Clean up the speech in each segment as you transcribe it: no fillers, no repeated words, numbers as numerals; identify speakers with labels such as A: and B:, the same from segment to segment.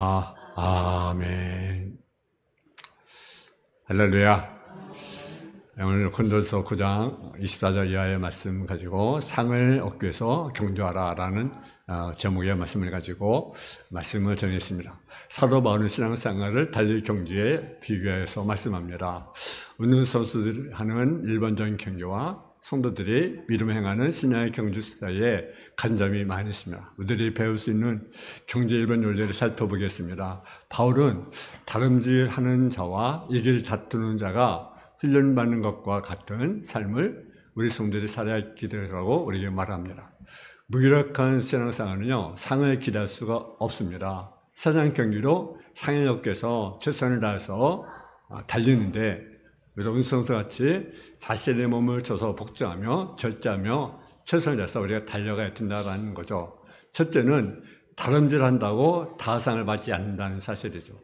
A: 아멘. 할렐루야. 오늘 고린도서 9장 24절 이하의 말씀 가지고 상을 얻기 위해서 경주하라 라는 제목의 말씀을 가지고 말씀을 전했습니다. 사도 바울은 신앙생활을 달리 경주에 비교해서 말씀합니다. 운동선수들이 하는 일반적인 경주와 성도들이 믿음 행하는 신앙의 경주 사이에 간점이 많이 있습니다. 우리들이 배울 수 있는 경제 일반 원리를 살펴보겠습니다. 바울은 다름질하는 자와 이길 다투는 자가 훈련받는 것과 같은 삶을 우리 성도들이 살아야 기도하라고 우리에게 말합니다. 무기력한 신앙생활은요, 상을 기대할 수가 없습니다. 세상 경기로 상을 얻기 위해서 최선을 다해서 달리는데, 운동선수같이 자신의 몸을 쳐서 복종하며 절제하며 최선을 다해서 우리가 달려가야 된다는 거죠. 첫째는 다름질한다고 다 상을 받지 않는다는 사실이죠.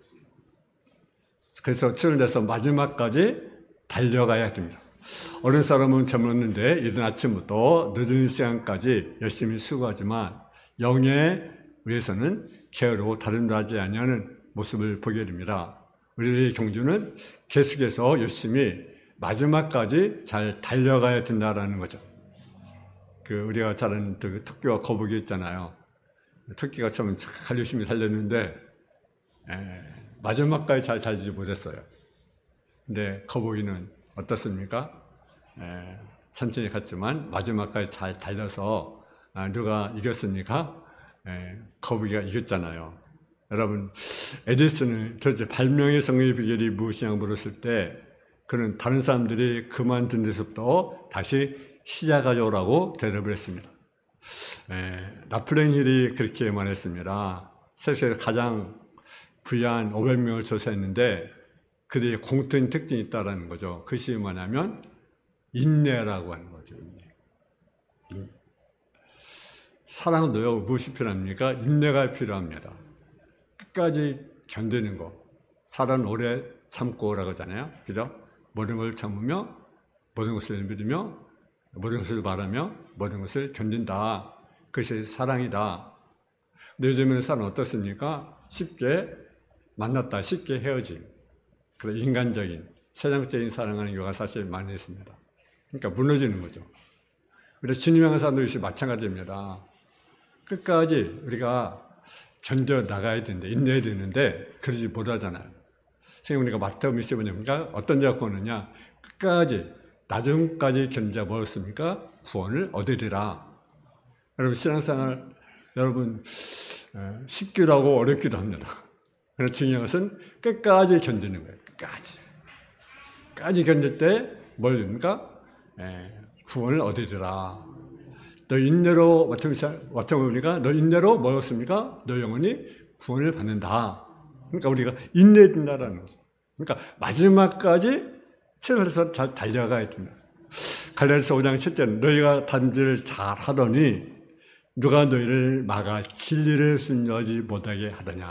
A: 그래서 최선을 다해서 마지막까지 달려가야 됩니다. 어린 사람은 젊었는데 이른 아침부터 늦은 시간까지 열심히 수고하지만 영에 의해서는 게으르고 다름질하지 아니하는 모습을 보게 됩니다. 우리의 경주는 계속해서 열심히 마지막까지 잘 달려가야 된다는 거죠. 우리가 잘 아는 토끼와 거북이 있잖아요. 토끼가 처음 잘 열심히 달렸는데 마지막까지 잘 달리지 못했어요. 근데 거북이는 어떻습니까? 천천히 갔지만 마지막까지 잘 달려서 누가 이겼습니까? 거북이가 이겼잖아요. 여러분, 에디슨은 도대체 발명의 성공의 비결이 무엇이냐고 물었을 때 그는 다른 사람들이 그만둔 데서부터 다시 시작하려고 대답을 했습니다. 나폴레옹 힐이 그렇게 말했습니다. 세계에서 가장 부유한 500명을 조사했는데 그들의 공통된 특징이 있다는 거죠. 그것이 뭐냐면 인내라고 하는 거죠. 인내. 사랑도요, 무엇이 필요합니까? 인내가 필요합니다. 끝까지 견디는 거. 사람은 오래 참고라고 하잖아요. 그죠? 모든 걸 참으며, 모든 것을 믿으며, 모든 것을 바라며, 모든 것을 견딘다. 그것이 사랑이다. 근데 요즘에는 사람은 어떻습니까? 쉽게 만났다, 쉽게 헤어짐. 그런 인간적인, 세상적인 사랑하는 경우가 사실 많이 있습니다. 그러니까 무너지는 거죠. 그래서 주님 향한 사람도 역시 마찬가지입니다. 끝까지 우리가 견뎌 나가야 되는데, 인내해야 되는데, 그러지 못하잖아요. 선생님, 우리가 마태복음 25장입니까? 어떤 자가 구원하냐? 끝까지, 나중까지 견디자 뭐였습니까? 구원을 얻으리라. 여러분, 신앙생활, 여러분, 쉽기도 하고 어렵기도 합니다. 그러나 중요한 것은 끝까지 견디는 거예요. 끝까지 견딜 때 뭘 줍니까? 구원을 얻으리라. 너 인내로, 마태복음이니까 너 인내로 뭐 얻습니까? 너 영혼이 구원을 받는다. 그러니까 우리가 인내해야 된다는 거죠. 그러니까 마지막까지 최선을 다해서 잘 달려가야 됩니다. 갈라디아서 5장 7절, 너희가 단지를 잘 하더니 누가 너희를 막아 진리를 순종하지 못하게 하더냐.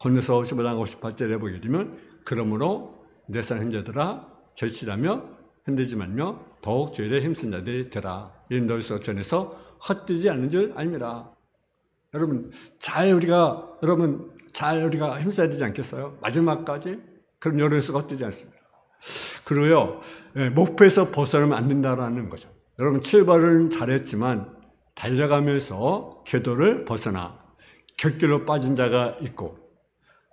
A: 고린도서 15장 58절에 보게 되면 그러므로 내 산 형제들아 절실하며 흔들지 말며 더욱 주일에 힘쓴 자들이 되라. 이런 너희서 전해서 헛되지 않는 줄 알미라. 여러분 우리가 힘써야 되지 않겠어요? 마지막까지? 그럼 여러분에서 헛되지 않습니다. 그리고요, 목표에서 벗어나면 안 된다라는 거죠. 여러분 출발은 잘했지만 달려가면서 궤도를 벗어나 곁길로 빠진 자가 있고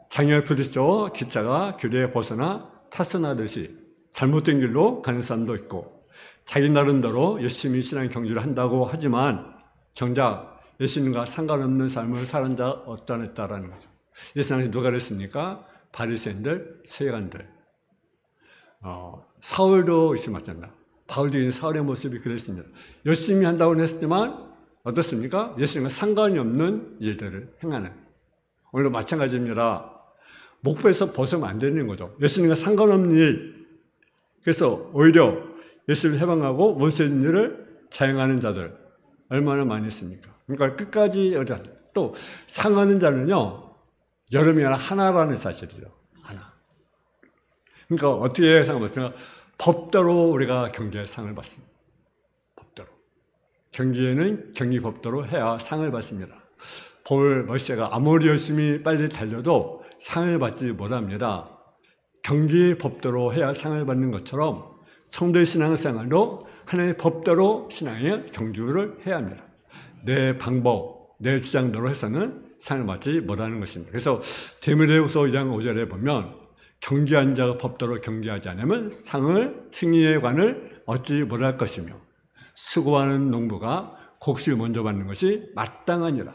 A: 장애를 부딪혀 기차가 교대에 벗어나 타선하듯이 잘못된 길로 가는 사람도 있고 자기 나름대로 열심히 신앙 경주를 한다고 하지만 정작 예수님과 상관없는 삶을 사는 자 어떠했다라는 거죠. 예수님이 누가 그랬습니까? 바리새인들, 서기관들. 사울도 있으면 맞잖아요. 바울도 사울의 모습이 그랬습니다. 열심히 한다고 했지만 어떻습니까? 예수님과 상관이 없는 일들을 행하는. 오늘도 마찬가지입니다. 목표에서 벗으면 안 되는 거죠. 예수님과 상관없는 일. 그래서 오히려 예수를 해방하고 원수의 일을 자행하는 자들 얼마나 많이 있습니까? 그러니까 끝까지 또 상하는 자는요, 여름이 아니라 하나라는 사실이죠. 하나. 그러니까 어떻게 상을 받습니까? 법대로 우리가 경제의 상을 받습니다. 법대로. 경기에는 경기법대로 해야 상을 받습니다. 모세가 아무리 열심히 빨리 달려도 상을 받지 못합니다. 경기 법대로 해야 상을 받는 것처럼 성도의 신앙생활도 하나님의 법대로 신앙의 경주를 해야 합니다. 내 방법, 내 주장대로 해서는 상을 받지 못하는 것입니다. 그래서 디모데후서 2장 5절에 보면 경주한 자가 법대로 경주하지 않으면 승리의 관을 얻지 못할 것이며 수고하는 농부가 곡식을 먼저 받는 것이 마땅하니라.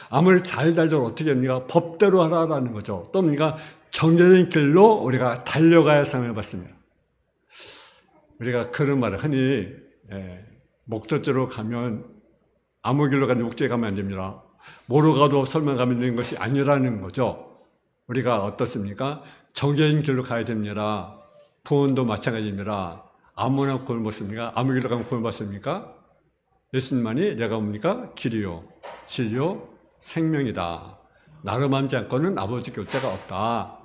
A: 아무리 잘 달려도 어떻게 합니까? 법대로 하라라는 거죠. 또 우리가 정제된 길로 우리가 달려가야 상을 받습니다. 우리가 그런 말을 흔히 목적지로 가면 아무 길로 가는 목적에 가면 안 됩니다. 뭐로 가도 설마 가면 되는 것이 아니라는 거죠. 우리가 어떻습니까? 정제된 길로 가야 됩니다. 부원도 마찬가지입니다. 아무나 구원 못 씁니까? 아무 길로 가면 구원 받습니까? 예수님만이 내가 뭡니까? 길이요, 진리요, 생명이다. 나로 맘지 않고는 아버지께 올 자가 없다.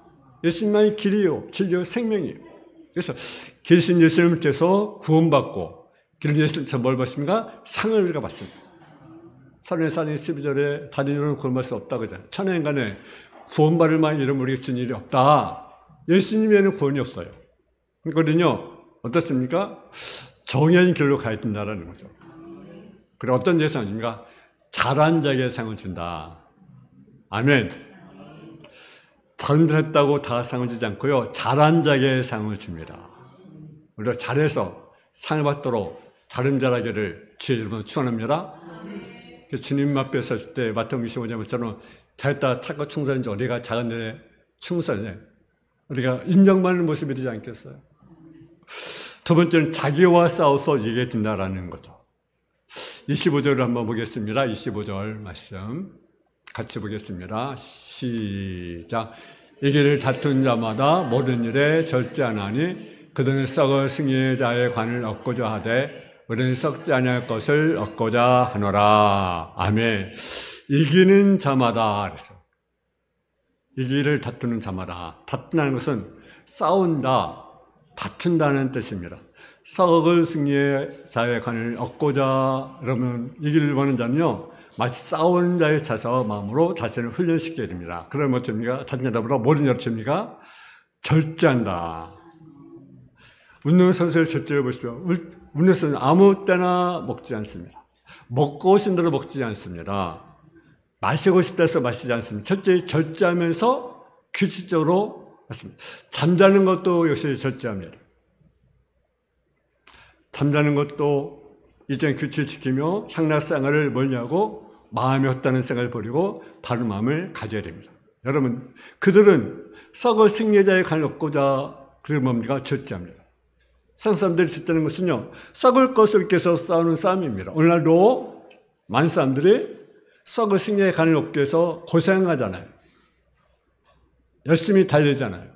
A: 예수님만이 길이요, 진리요, 생명이에요. 그래서 길이신 예수님께서 구원받고 길이신 예수님께서 뭘 받습니까? 상을 우리가 받습니다. 사도행전 12절에 다른 이름으로 구원받을 수 없다 그러잖아요. 천하 인간에 구원받을 만한 이름 우리가 준 일이 없다. 예수님에는 구원이 없어요. 그러니까요, 어떻습니까? 정해진 길로 가야 된다는 거죠. 그리고 어떤 예상을 줍니까? 잘한 자에게 상을 준다. 아멘. 다른 데 했다고 다 상을 주지 않고요, 잘한 자에게 상을 줍니다. 우리가 잘해서 상을 받도록 다른 자라기를 주의 이름으로 축원합니다. 주님 앞에 설 때 마태복음 25장처럼 잘했다 착고 충성인지 우리가 작은 일에 충성해 우리가 인정받는 모습이 되지 않겠어요? 두 번째는 자기와 싸워서 이기게 된다라는 거죠. 25절을 한번 보겠습니다. 25절 말씀 같이 보겠습니다. 시작. 이기를 다툰 자마다 모든 일에 절제하나니 그들은 썩을 승리의 자의 관을 얻고자 하되 우리는 썩지 아니할 것을 얻고자 하노라. 아멘. 이기는 자마다 그랬어. 이기를 다투는 자마다. 다툰다는 것은 싸운다, 다툰다는 뜻입니다. 썩을 승리의 자의 관을 얻고자 그러면 이기를 원하는 자는요, 마치 싸우는 자의 자세와 마음으로 자신을 훈련시켜야 됩니다. 그러면 어떻습니까? 다툰자보다 모든 일을 어떻습니까? 절제한다. 운동선수의 절제를 보십시오. 운동선수는 아무 때나 먹지 않습니다. 먹고 싶은 대로 먹지 않습니다. 마시고 싶다 해서 마시지 않습니다. 철저히 절제하면서 규칙적으로 맞습니다. 잠자는 것도 역시 절제합니다. 잠자는 것도 일정한 규칙을 지키며 향락생활을 멀리하고 마음이 헛다는 생각을 버리고 바른 마음을 가져야 됩니다. 여러분, 그들은 썩을 승리자의 관을 얻고자 그게 뭡니까? 절제합니다. 세상 사람들이 절제하는 것은요, 썩을 것을 위해서 싸우는 싸움입니다. 오늘날도 많은 사람들이 썩을 승리의 관을 얻기 위해서 고생하잖아요. 열심히 달리잖아요.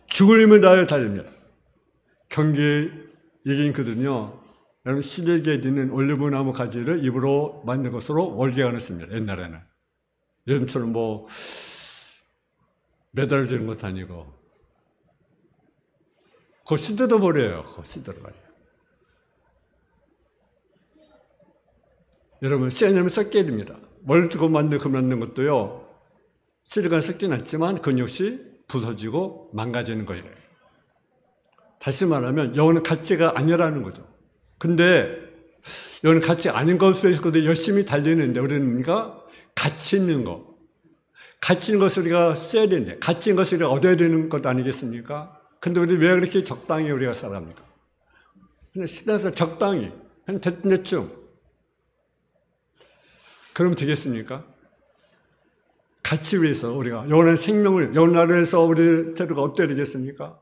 A: 죽을 힘을 다하여 달립니다. 경기에 이긴 그들은요, 여러분 시들게 있는 올리브나무 가지를 입으로 만든 것으로 월계관을 씁니다. 옛날에는. 요즘처럼 뭐 메달을 주는 것도 아니고 그거 시들어 버려요. 그거 시들어 버려요. 여러분 씨앗념이 썩게 됩니다. 멀리고 만든 것도요, 시들간 썩지는 않지만 그건 역시 부서지고 망가지는 거예요. 다시 말하면 영혼은 가치가 아니라는 거죠. 근데 영혼은 가치 아닌 것을 열심히 달리는데 우리는 가치 있는 것, 가치 있는 것을 우리가 써야 되는데 가치 있는 것을 우리가 얻어야 되는 것 아니겠습니까? 근데 우리 왜 그렇게 적당히 우리가 살아갑니까? 그냥 시대에서 적당히 그냥 대충 그러면 되겠습니까? 가치 위해서 우리가 영원한 생명을 영원하를 위해서 우리 태도가 어때야 되겠습니까?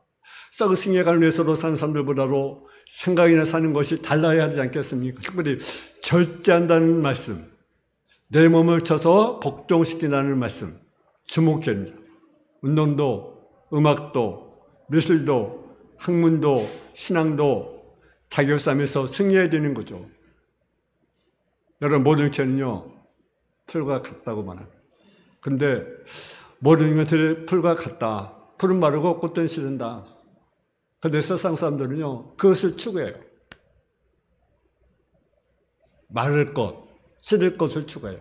A: 썩은 승리를 위해서로 사는 사람들보다도 생각이나 사는 것이 달라야 하지 않겠습니까? 특별히 절제한다는 말씀, 내 몸을 쳐서 복종시킨다는 말씀 주목해야 됩니다. 운동도, 음악도, 미술도, 학문도, 신앙도 자기 싸움에서 승리해야 되는 거죠. 여러분 모든 것은요 풀과 같다고 말합니다. 근데 모든 것들이 풀과 같다. 풀은 마르고 꽃은 시든다. 그런데 세상 사람들은요 그것을 추구해요. 마를 것, 시들 것을 추구해요.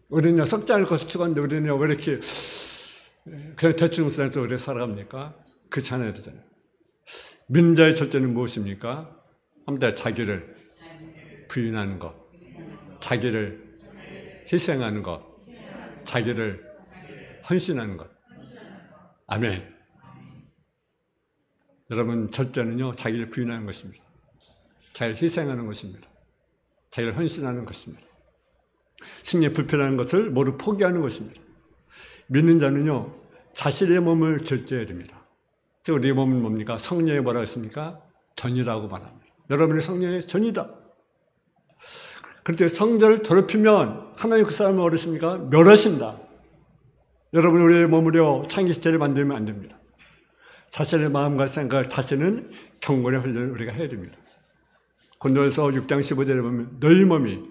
A: 우리는 썩지 않을 것을 추구하는데 우리는 왜 이렇게 그냥 대충 살아도 그래 살아갑니까? 그렇지 않아야 되잖아요. 믿는 자의 절제는 무엇입니까? 한번 자기를 부인하는 것, 자기를 희생하는 것, 자기를 헌신하는 것. 아멘. 여러분, 절제는요, 자기를 부인하는 것입니다. 자기를 희생하는 것입니다. 자기를 헌신하는 것입니다. 승리에 불편한 것을 모두 포기하는 것입니다. 믿는 자는요, 자신의 몸을 절제해야 됩니다. 우리 몸은 뭡니까? 성령이 뭐라고 했습니까? 전이라고 말합니다. 여러분의 성령의 전이다. 그런데 성전을 더럽히면 하나님 그 사람을 어르십니까? 멸하신다. 여러분, 우리의 몸으로 창기시체를 만들면 안 됩니다. 자신의 마음과 생각을 다스리는 경건의 훈련을 우리가 해야 됩니다. 고린도전서 6장 15절에 보면 너희 몸이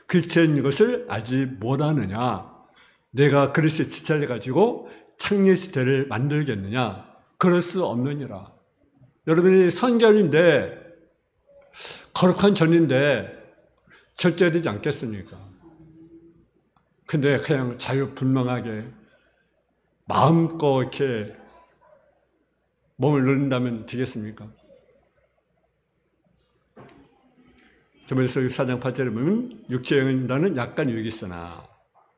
A: 그리스도에 있는 것을 알지 못하느냐? 내가 그리스도의 지체를 가지고 창녀의 지체를 만들겠느냐? 그럴 수 없느니라. 여러분이 선결인데 거룩한 전인데 절제해야 되지 않겠습니까? 근데 그냥 자유분방하게 마음껏 이렇게 몸을 누른다면 되겠습니까? 저번에서 4장 8절에 보면 육체의 영혼이라는 약간 유익이 있으나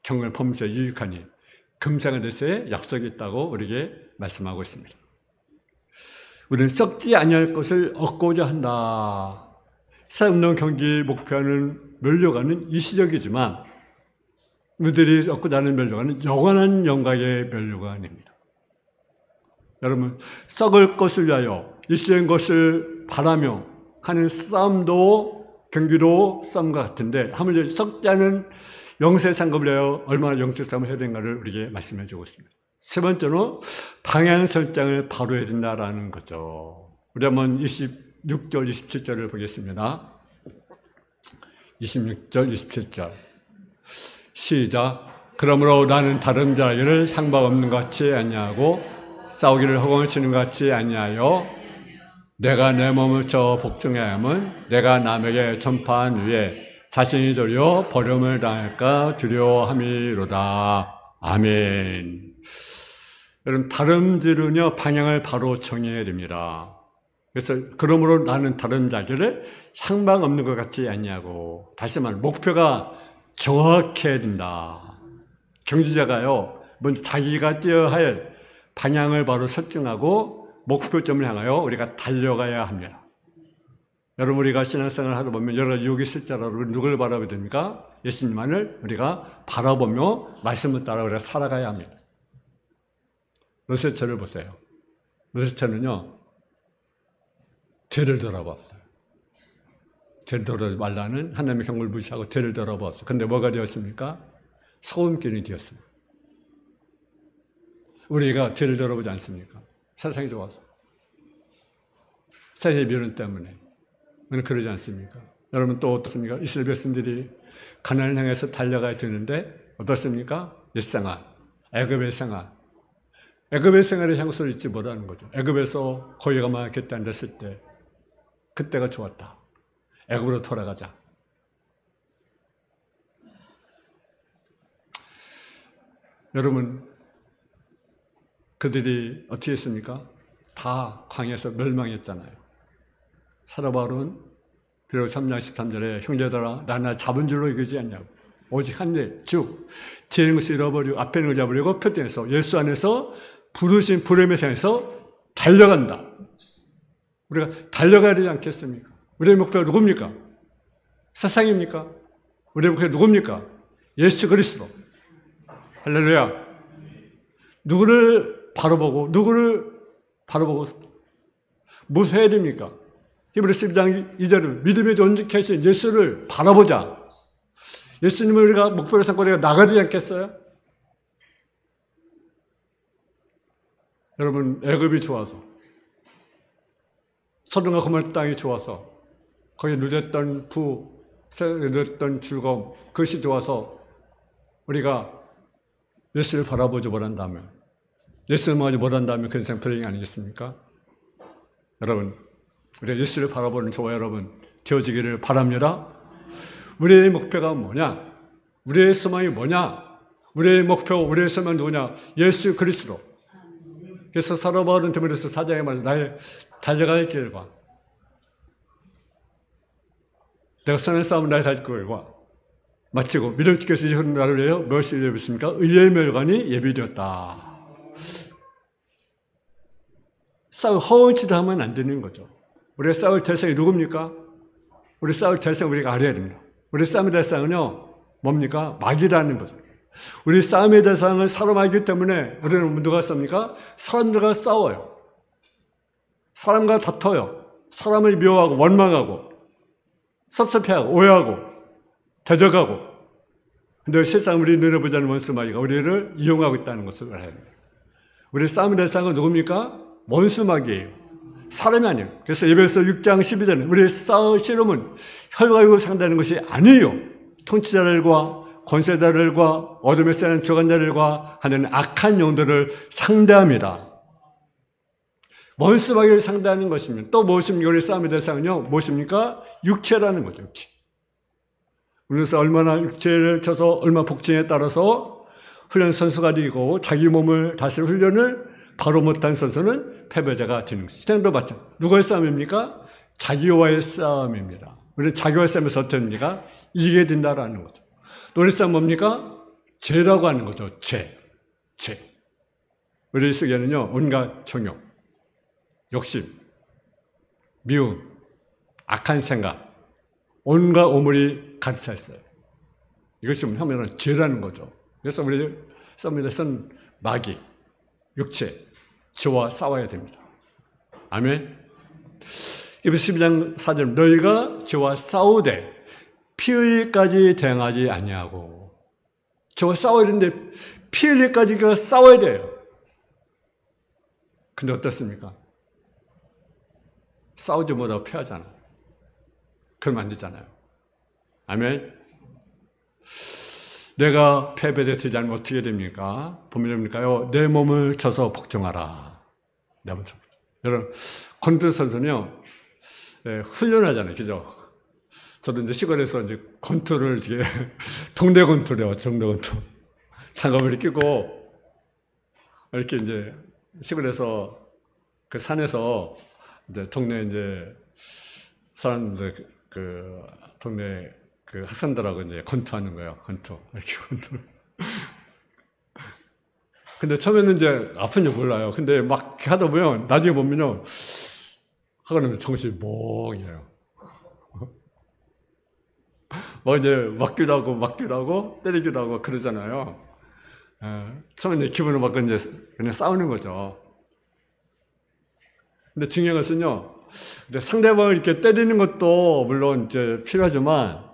A: 경건의 범죄에 유익하니 금생의 데서의 약속이 있다고 우리에게 말씀하고 있습니다. 우리는 썩지 아니할 것을 얻고자 한다. 사역운동 경기의 목표는 멸류관은 일시적이지만 우리들이 얻고자 하는 멸류관은 영원한 영광의 멸류관입니다. 여러분, 썩을 것을 위하여 일시적인 것을 바라며 하는 싸움도 경기도 싸움과 같은데 하물며 썩지 않은 영세의 상급을 위하여 얼마나 영적 싸움을 해야 되는가를 우리에게 말씀해 주고 있습니다. 세 번째로 방향 설정을 바로 해야 된다라는 거죠. 우리 한번 26절, 27절을 보겠습니다. 26절, 27절 시작. 그러므로 나는 다른 자에게를 향박 없는 것 같이 아니하고 싸우기를 허공을 치는 것 같이 아니하여 내가 내 몸을 쳐 복종해야 함은 내가 남에게 전파한 후에 자신이 도리어 버림을 당할까 두려워함이로다. 아멘. 여러분, 다름질은요 방향을 바로 정해야 됩니다. 그래서 그러므로 나는 다른 자기를 향방 없는 것 같지 않냐고. 다시 말해 목표가 정확해야 된다. 경주자가요 먼저 자기가 뛰어야 할 방향을 바로 설정하고 목표점을 향하여 우리가 달려가야 합니다. 여러분, 우리가 신앙생활을 하다 보면 여러 가지 유혹이 있을 줄 알아. 누굴 바라보게 됩니까? 예수님만을 우리가 바라보며 말씀을 따라 우리가 살아가야 합니다. 노세처를 보세요. 노세처는요 죄를 돌아봤어요. 죄를 돌아보지 말라는 하나님의 경고를 무시하고 죄를 돌아봤어요. 그런데 뭐가 되었습니까? 소금꾼이 되었습니다. 우리가 죄를 돌아보지 않습니까? 세상이 좋아서. 세상의 미련 때문에. 우리는 그러지 않습니까? 여러분 또 어떻습니까? 이스라엘 백성들이 가나안을 향해서 달려가야 되는데 어떻습니까? 옛생활, 애굽의 생활. 애굽의 생활의 향수를 잊지 못하는 거죠. 애굽에서 고기가 많겠다 앉았을 때 그때가 좋았다. 애굽으로 돌아가자. 여러분, 그들이 어떻게 했습니까? 다 광야에서 멸망했잖아요. 사라바울은 비록 3장 13절에 형제들아 나나 잡은 줄로 이기지 않냐고. 오직 한 일, 즉 뒤에 있는 것을 잃어버리고 앞에 있는 걸 잡으려고 표대에서 예수 안에서 부르신 부름의 생에서 달려간다. 우리가 달려가야 되지 않겠습니까? 우리의 목표가 누굽니까? 세상입니까? 우리의 목표가 누굽니까? 예수 그리스도. 할렐루야. 누구를 바라보고 무엇을 해야 됩니까? 히브리서 12장 2절은 믿음의 존재케 하신 예수를 바라보자. 예수님을 우리가 목표로 삼고 우리가 나가야 되지 않겠어요? 여러분, 애굽이 좋아서 소돔과 고모라 땅이 좋아서 거기에 누렸던 누렸던 즐거움 그것이 좋아서 우리가 예수를 바라보지 못한다면 예수를 보지 못한다면 그 인생 불행이 아니겠습니까? 여러분, 우리가 예수를 바라보는 저와 여러분 되어지기를 바랍니다. 우리의 목표가 뭐냐? 우리의 소망이 뭐냐? 우리의 목표, 우리의 소망은 누구냐? 예수 그리스도. 그래서 사도 바울은 디모데후서 4장에 말해 나의 달려갈 길과 내가 선한 싸움을 나의 달 길과 마치고 믿음 지켜서 이런 나를 위하여 무엇이 예비했습니까? 의의 멸관이 예비되었다. 허언치도 하면 안 되는 거죠. 우리가 싸울 대상이 누굽니까? 우리 싸울 대상 우리가 알아야 됩니다. 우리 싸움의 대상은요, 뭡니까? 마귀라는 거죠. 우리 싸움의 대상은 사람이기 때문에 우리는 누가 싸웁니까? 사람들과 싸워요. 사람과 다퉈요. 사람을 미워하고 원망하고 섭섭해하고 오해하고 대적하고. 근데 세상 우리 눈에 보지 않는 원수 마귀가 우리를 이용하고 있다는 것을 알아야 됩니다. 우리 싸움의 대상은 누굽니까? 원수 마귀예요. 사람이 아니에요. 그래서 에베소 6장 12절에 우리의 씨름은 혈과 육을 상대하는 것이 아니에요. 통치자들과 권세자들과 어둠에 사는 주관자들과 하는 악한 영들을 상대합니다. 원수 마귀를 상대하는 것입니다. 또 무엇입니까? 우리 싸움의 대상은요, 무엇입니까? 육체라는 거죠. 육체. 그래서 얼마나 육체를 쳐서 얼마나 복징에 따라서 훈련 선수가 되고 자기 몸을 다시 훈련을 바로 못한 선수는 패배자가 되는 것이죠. 시대도 마찬가지. 누구의 싸움입니까? 자기와의 싸움입니다. 우리 자기와의 싸움에서 어떻게 됩니까? 이기게 된다라는 거죠. 우리 싸움 뭡니까? 죄라고 하는 거죠. 죄. 우리 속에는요, 온갖 정욕, 욕심, 미움, 악한 생각, 온갖 오물이 가득 차 있어요. 이것이 하면은 죄라는 거죠. 그래서 우리 싸움에서는 마귀, 육체, 죄와 싸워야 됩니다. 아멘. 에베소 12장 4절 너희가 죄와 싸우되 피 흘리기까지 대항하지 아니하고. 죄와 싸워야 되는데 피 흘리기까지가 싸워야 돼요. 근데 어떻습니까? 싸우지 못하고 패하잖아. 그러면 안 되잖아요. 아멘. 내가 패배되지 않으면 어떻게 됩니까? 보면 됩니까요? 내 몸을 쳐서 복종하라. 내 몸을 쳐서. 여러분, 권투선수는요, 훈련하잖아요. 그죠? 저도 이제 시골에서 이제 권투를 이제 동네 권투래요. 동네 권투. 장갑을 끼고 이렇게 이제 시골에서 그 산에서 이제 동네 이제 사람들 그 동네 그 학생들하고 이제 권투하는 거예요. 권투. 이렇게 권투. 근데 처음에는 이제 아픈지 몰라요. 근데 막 하다 보면 나중에 보면요. 하고는 정신이 멍해요. 막 이제 맞기도 하고 때리기도 하고 그러잖아요. 처음에 기분을 받고 이제 그냥 싸우는 거죠. 근데 중요한 것은요. 상대방을 이렇게 때리는 것도 물론 이제 필요하지만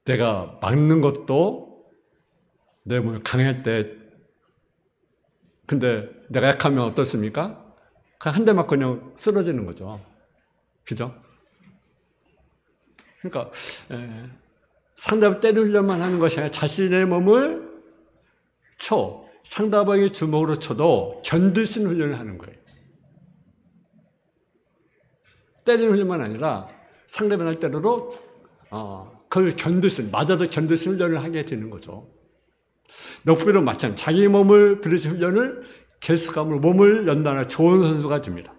A: 내가 막는 것도 내 몸이 강할 때 근데 내가 약하면 어떻습니까? 그냥 한 대 맞고 그냥 쓰러지는 거죠. 그죠? 그러니까 상대방을 때리려만 하는 것이 아니라 자신의 몸을 상대방의 주먹으로 쳐도 견딜 수 있는 훈련을 하는 거예요. 때리는 훈련만 아니라 상대방을 때려도 그걸 견딜 수 있는, 맞아도 견딜 수 있는 훈련을 하게 되는 거죠. 넉비로 마찬가지. 자기 몸을 들이시 훈련을 계속함으로 몸을 연단하는 좋은 선수가 됩니다.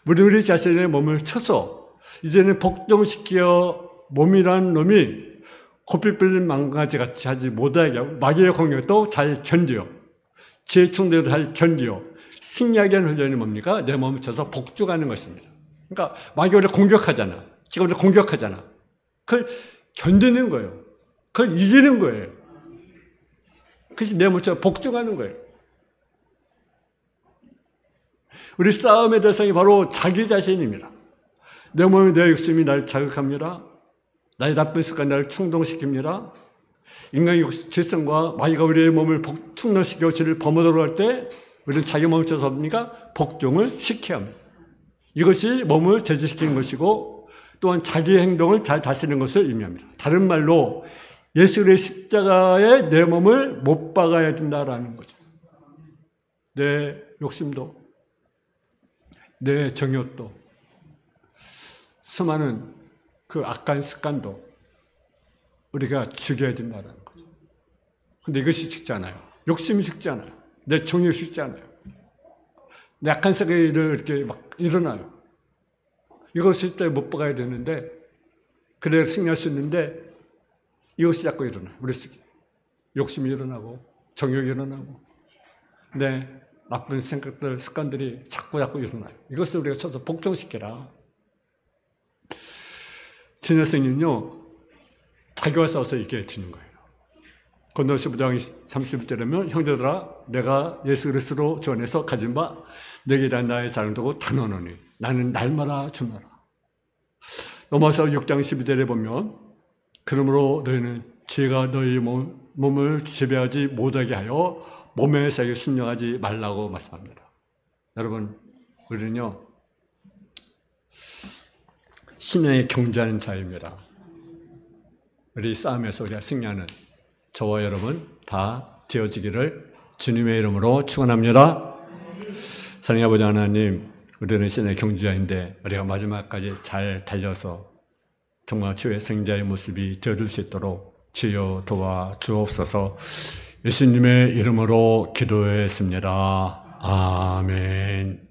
A: 우리 자신의 몸을 쳐서 이제는 복종시켜 몸이란 놈이 고삐 뿔린 망가지 같이 하지 못하게 하고 마귀의 공격도 잘 견디요. 제 충돌도 잘 견디요. 승리하게 하는 훈련이 뭡니까? 내 몸을 쳐서 복종하는 것입니다. 그러니까 마귀가 우리를 공격하잖아. 지가 우리를 공격하잖아. 그걸 견디는 거예요. 그걸 이기는 거예요. 그것이 내 몸을 쳐서 복종하는 거예요. 우리 싸움의 대상이 바로 자기 자신입니다. 내 몸이 내 욕심이 나를 자극합니다. 나의 나쁜 습관이 나를 충동시킵니다. 인간의 질성과 마귀가 우리의 몸을 충동시켜 죄를 범하도록 할 때 우리는 자기 몸을 쳐서 뭡니까? 복종을 시켜야 합니다. 이것이 몸을 제재시키는 것이고 또한 자기의 행동을 잘 다스리는 것을 의미합니다. 다른 말로 예수 그리스도의 십자가에 내 몸을 못 박아야 된다라는 거죠. 내 욕심도 내 정욕도 수많은 그 악한 습관도 우리가 죽여야 된다는 거죠. 근데 이것이 쉽지 않아요. 욕심이 쉽지 않아요. 내 정욕이 쉽지 않아요. 내 약한 세계를 이렇게 막 일어나요. 이것을 때 못 박아야 되는데, 그래야 승리할 수 있는데, 이것이 자꾸 일어나요. 우리 속에. 욕심이 일어나고, 정욕이 일어나고, 내 나쁜 생각들, 습관들이 자꾸 일어나요. 이것을 우리가 쳐서 복종시켜라. 진여성은요, 자기와 싸워서 이기게 되는 거예요. 고린도서 15장 31절이면 형제들아 내가 예수 그리스도로 주 안에서 가진 바 내게 대한 나의 사랑을 두고 단언하노니 나는 날마다 주노라. 로마서 6장 12절에 보면 그러므로 너희는 죄가 너희 몸을 지배하지 못하게 하여 몸의 세계에 순종하지 말라고 말씀합니다. 여러분 우리는요 신앙에 경주하는 자입니다. 우리 싸움에서 우리가 승리하는 저와 여러분 다 되어지기를 주님의 이름으로 축원합니다. 사랑의 아버지 하나님, 우리는 신의 경주자인데 우리가 마지막까지 잘 달려서 정말 주의 승자의 모습이 되어줄 수 있도록 주여 도와주옵소서. 예수님의 이름으로 기도했습니다. 아멘.